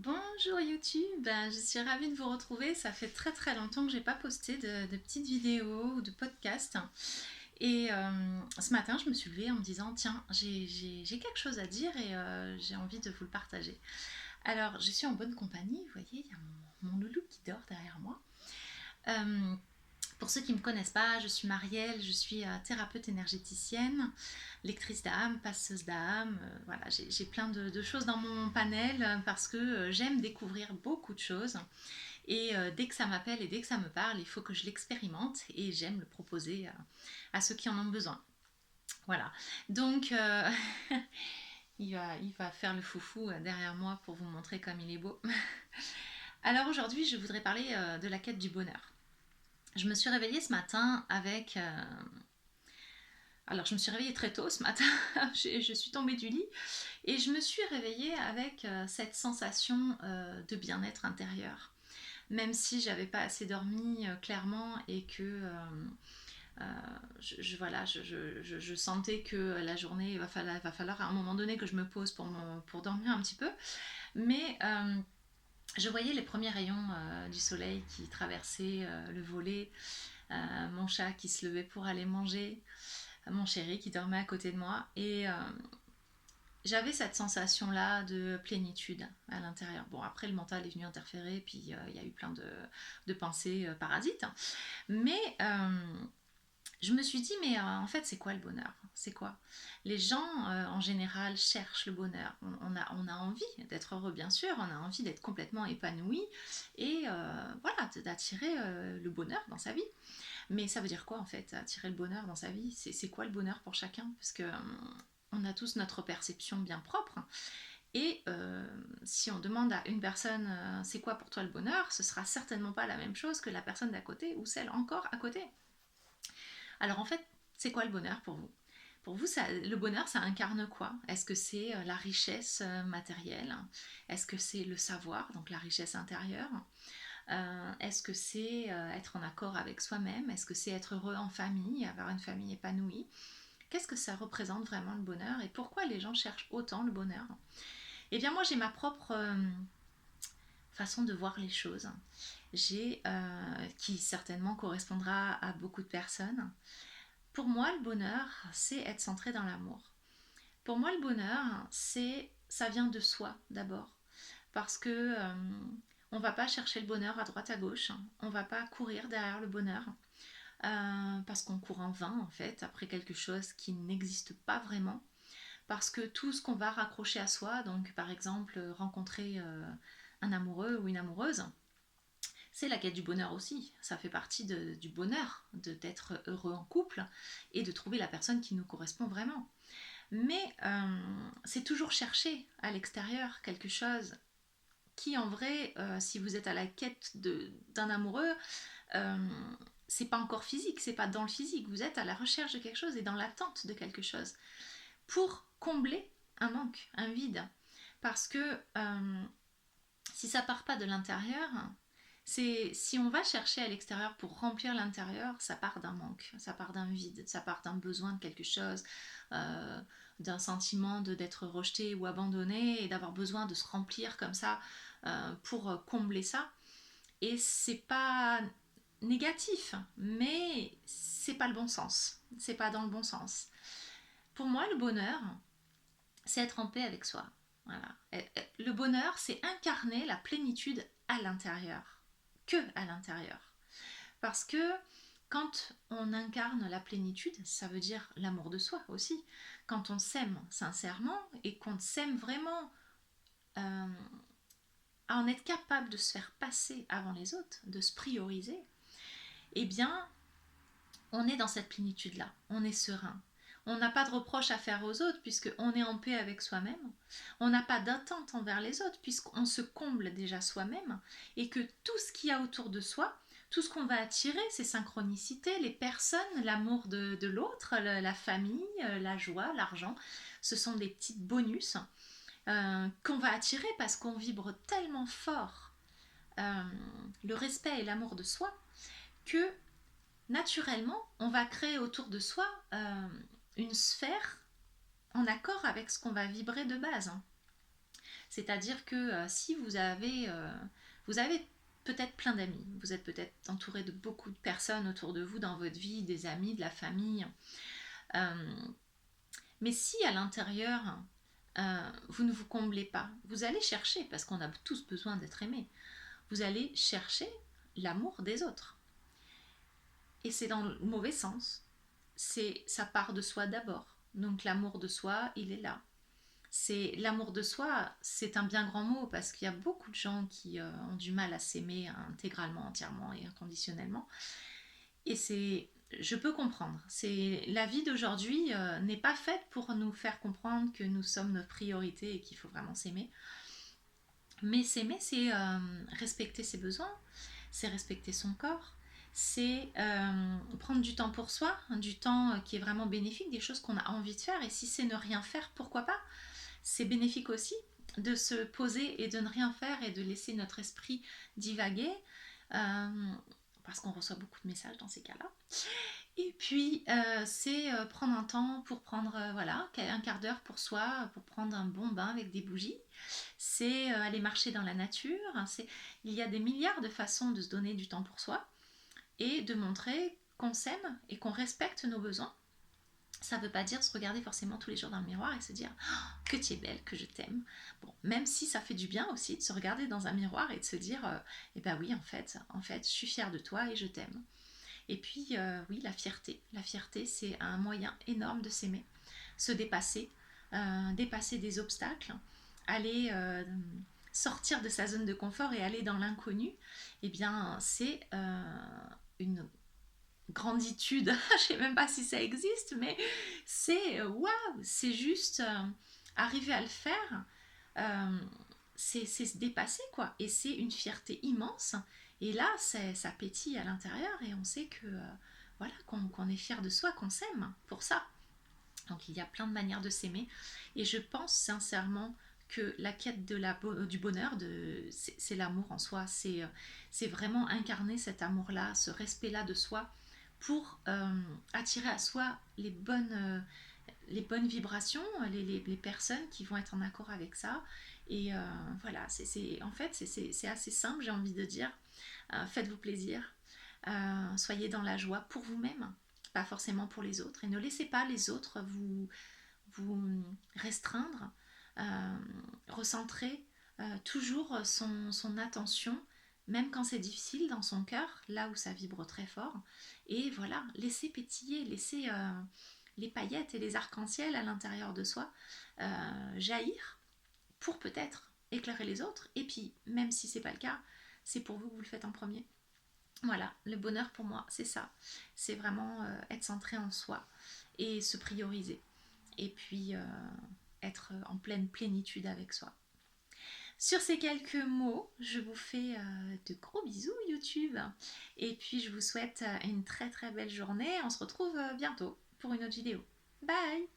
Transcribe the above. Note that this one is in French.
Bonjour YouTube, je suis ravie de vous retrouver. Ça fait très très longtemps que j'ai pas posté de petites vidéos ou de podcasts. Et ce matin, je me suis levée en me disant, tiens, j'ai quelque chose à dire et j'ai envie de vous le partager. Alors, je suis en bonne compagnie, vous voyez, il y a mon loulou qui dort derrière moi. Euh, pour ceux qui ne me connaissent pas, je suis Marielle, je suis thérapeute énergéticienne, lectrice d'âme, passeuse d'âme. Voilà, j'ai plein de choses dans mon panel parce que j'aime découvrir beaucoup de choses. Et dès que ça m'appelle et dès que ça me parle, il faut que je l'expérimente et j'aime le proposer à ceux qui en ont besoin. Voilà. Donc, il va faire le foufou derrière moi pour vous montrer comme il est beau. Alors aujourd'hui, je voudrais parler de la quête du bonheur. Je me suis réveillée ce matin avec alors, je me suis réveillée très tôt ce matin, je suis tombée du lit et je me suis réveillée avec cette sensation de bien-être intérieur. Même si j'avais pas assez dormi clairement et que euh, voilà, je sentais que la journée, il va falloir à un moment donné que je me pose pour dormir un petit peu. Mais je voyais les premiers rayons du soleil qui traversaient le volet, mon chat qui se levait pour aller manger, mon chéri qui dormait à côté de moi. Et j'avais cette sensation-là de plénitude à l'intérieur. Bon, après, le mental est venu interférer, puis il y a eu plein de pensées parasites. Mais je me suis dit, mais en fait, c'est quoi le bonheur? C'est quoi? Les gens, en général, cherchent le bonheur. On a envie d'être heureux, bien sûr, on a envie d'être complètement épanoui et voilà, d'attirer le bonheur dans sa vie. Mais ça veut dire quoi en fait, attirer le bonheur dans sa vie? C'est quoi le bonheur pour chacun? Parce que on a tous notre perception bien propre. Et si on demande à une personne c'est quoi pour toi le bonheur, ce sera certainement pas la même chose que la personne d'à côté ou celle encore à côté. Alors en fait, c'est quoi le bonheur pour vous? Pour vous, le bonheur, ça incarne quoi? Est-ce que c'est la richesse matérielle? Est-ce que c'est le savoir, donc la richesse intérieure? Est-ce que c'est être en accord avec soi-même? Est-ce que c'est être heureux en famille, avoir une famille épanouie? Qu'est-ce que ça représente vraiment le bonheur et pourquoi les gens cherchent autant le bonheur? Eh bien moi j'ai ma propre façon de voir les choses, qui certainement correspondra à beaucoup de personnes. Pour moi le bonheur c'est être centré dans l'amour. Pour moi le bonheur ça vient de soi d'abord parce que on va pas chercher le bonheur à droite à gauche, on va pas courir derrière le bonheur parce qu'on court en vain en fait après quelque chose qui n'existe pas vraiment, parce que tout ce qu'on va raccrocher à soi, donc par exemple rencontrer un amoureux ou une amoureuse, c'est la quête du bonheur aussi. Ça fait partie du bonheur d'être heureux en couple et de trouver la personne qui nous correspond vraiment. Mais c'est toujours chercher à l'extérieur quelque chose qui en vrai, si vous êtes à la quête d'un amoureux, euh, c'est pas encore physique, c'est pas dans le physique, vous êtes à la recherche de quelque chose et dans l'attente de quelque chose pour combler un manque, un vide. Parce que si ça part pas de l'intérieur, si on va chercher à l'extérieur pour remplir l'intérieur, ça part d'un manque, ça part d'un vide, ça part d'un besoin de quelque chose, euh, d'un sentiment d'être rejeté ou abandonné et d'avoir besoin de se remplir comme ça pour combler ça. Et c'est pas négatif, mais c'est pas le bon sens. C'est pas dans le bon sens. Pour moi, le bonheur, c'est être en paix avec soi. Voilà. Le bonheur, c'est incarner la plénitude à l'intérieur, que à l'intérieur. Parce que quand on incarne la plénitude, ça veut dire l'amour de soi aussi. Quand on s'aime sincèrement et qu'on s'aime vraiment euh, à en être capable de se faire passer avant les autres, de se prioriser, eh bien, on est dans cette plénitude-là, on est serein. On n'a pas de reproches à faire aux autres puisqu'on est en paix avec soi-même. On n'a pas d'attente envers les autres puisqu'on se comble déjà soi-même et que tout ce qu'il y a autour de soi, tout ce qu'on va attirer, ces synchronicités, les personnes, l'amour de l'autre, la famille, la joie, l'argent, ce sont des petits bonus qu'on va attirer parce qu'on vibre tellement fort euh, le respect et l'amour de soi que naturellement, on va créer autour de soi une sphère en accord avec ce qu'on va vibrer de base. C'est-à-dire que si vous avez peut-être plein d'amis, vous êtes peut-être entouré de beaucoup de personnes autour de vous dans votre vie, des amis, de la famille. Euh, mais si à l'intérieur, vous ne vous comblez pas, vous allez chercher, parce qu'on a tous besoin d'être aimés, vous allez chercher l'amour des autres. Et c'est dans le mauvais sens. Ça part de soi d'abord. Donc l'amour de soi, il est là. C'est l'amour de soi, c'est un bien grand mot parce qu'il y a beaucoup de gens qui ont du mal à s'aimer intégralement, entièrement et inconditionnellement. Et je peux comprendre. La vie d'aujourd'hui n'est pas faite pour nous faire comprendre que nous sommes notre priorité et qu'il faut vraiment s'aimer. Mais s'aimer, c'est respecter ses besoins, c'est respecter son corps, c'est prendre du temps pour soi, du temps qui est vraiment bénéfique, des choses qu'on a envie de faire. Et si c'est ne rien faire, pourquoi pas? C'est bénéfique aussi de se poser et de ne rien faire et de laisser notre esprit divaguer, euh, parce qu'on reçoit beaucoup de messages dans ces cas-là. Et puis, c'est prendre un temps pour prendre voilà, un quart d'heure pour soi, pour prendre un bon bain avec des bougies. C'est aller marcher dans la nature. Il y a des milliards de façons de se donner du temps pour soi et de montrer qu'on s'aime et qu'on respecte nos besoins. Ça ne veut pas dire se regarder forcément tous les jours dans le miroir et se dire oh, que tu es belle, que je t'aime. Bon, même si ça fait du bien aussi de se regarder dans un miroir et de se dire eh ben oui, en fait, je suis fière de toi et je t'aime. Et puis, oui, la fierté. La fierté, c'est un moyen énorme de s'aimer, se dépasser, dépasser des obstacles, aller sortir de sa zone de confort et aller dans l'inconnu. Eh bien, c'est une granditude. Je ne sais même pas si ça existe, mais c'est waouh, c'est juste arriver à le faire. euh, c'est se dépasser, quoi. Et c'est une fierté immense. Et là, ça pétille à l'intérieur et on sait que voilà, qu'on est fier de soi, qu'on s'aime pour ça. Donc il y a plein de manières de s'aimer. Et je pense sincèrement que la quête du bonheur, c'est l'amour en soi. C'est vraiment incarner cet amour-là, ce respect-là de soi pour attirer à soi les bonnes vibrations, les personnes qui vont être en accord avec ça. Et voilà, en fait, c'est assez simple, j'ai envie de dire. Faites-vous plaisir, soyez dans la joie pour vous-même, pas forcément pour les autres. Et ne laissez pas les autres vous restreindre, euh, recentrer toujours son attention, même quand c'est difficile, dans son cœur, là où ça vibre très fort. Et voilà, laissez pétiller, laissez les paillettes et les arcs-en-ciel à l'intérieur de soi jaillir pour peut-être éclairer les autres. Et puis, même si c'est pas le cas, c'est pour vous que vous le faites en premier. Voilà, le bonheur pour moi, c'est ça. C'est vraiment être centré en soi et se prioriser. Et puis être en pleine plénitude avec soi. Sur ces quelques mots, je vous fais de gros bisous YouTube. Et puis je vous souhaite une très très belle journée. On se retrouve bientôt pour une autre vidéo. Bye!